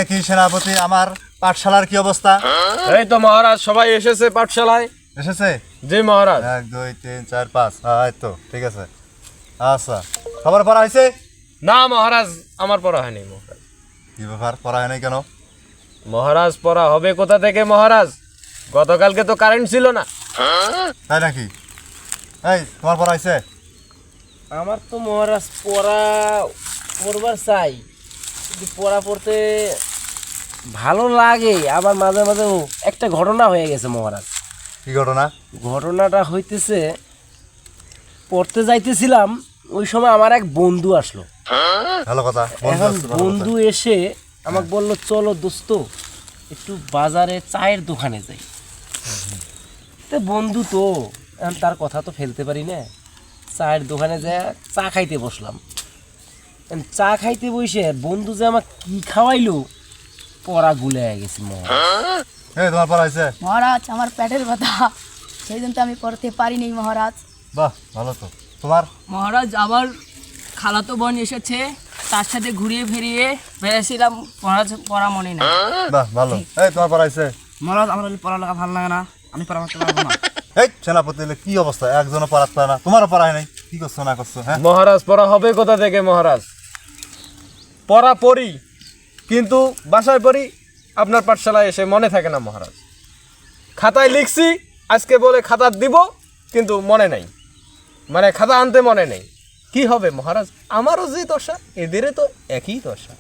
কি সেনাপতি, আমার পাঠশালার কি অবস্থা? এই তো মহারাজ, সবাই এসেছে পাঠশালায়। এসেছে? জি মহারাজ। 1 2 3 4 5, এই তো ঠিক আছে। আচ্ছা, খবর পড়া হয়েছে? না মহারাজ, আমার পড়া হয়নি মহারাজ। কি ব্যাপার, পড়া হয় নাই কেন? মহারাজ পড়া হবে কোথা থেকে মহারাজ? গতকালকে তো কারেন্ট ছিল না। তাই নাকি? এই তোমার পড়া হয়েছে? আমার তো মহারাজ পড়বার চাই, কিন্তু পড়া পড়তে ভালো লাগে, আবার মাঝে মাঝে একটা ঘটনা হয়ে গেছে মহারাজ। কি ঘটনা? ঘটনাটা হইতেছে, পড়তে যাইতেছিলাম, ওই সময় আমার এক বন্ধু আসলো। ভালো কথা। এখন বন্ধু এসে আমাকে বলল, চলো দোস্ত একটু বাজারে চায়ের দোকানে যাই। তো বন্ধু তো, এখন তার কথা তো ফেলতে পারি না। চায়ের দোকানে যা চা খাইতে বসলাম। চা খাইতে বসে বন্ধু যে আমাকে কি খাওয়াইলো, পড়া গুলে গেছি মহারাজ। এই তোমার পড়া হয়েছে? মহারাজ, আমার পেটের ব্যথা, সেই জন্য তো আমি পড়তে পারিনি মহারাজ। বাহ, ভালো তো। তোমার? মহারাজ, আবার খালাতো বোন এসেছে, তার সাথে ঘুরিয়ে ফিরিয়ে বেড়েছিলাম, মহারাজ পড়া মনে নাই। বাহ, ভালো। এই তোমার পড়া হয়েছে? মহারাজ, আমার পড়ালেখা ভালো লাগে না, আমি পড়াতে পারবো না। এই সেনাপতি, কি অবস্থা? একজনও পড়াতে পারে না, তোমারও পড়া হয় নাই। কি করছো না করছো? হ্যাঁ, মহারাজ পড়া হবে কোথা থেকে মহারাজ? পড়া পড়ি, কিন্তু বাসায় পড়ি, আপনার পাঠশালায় এসে মনে থাকে না মহারাজ। খাতায় লিখছি, আজকে বলে খাতা দিব, কিন্তু মনে নেই, মানে খাতা আনতে মনে নেই। কি হবে মহারাজ? আমারও যে দশা, এদেরও তো একই দশা।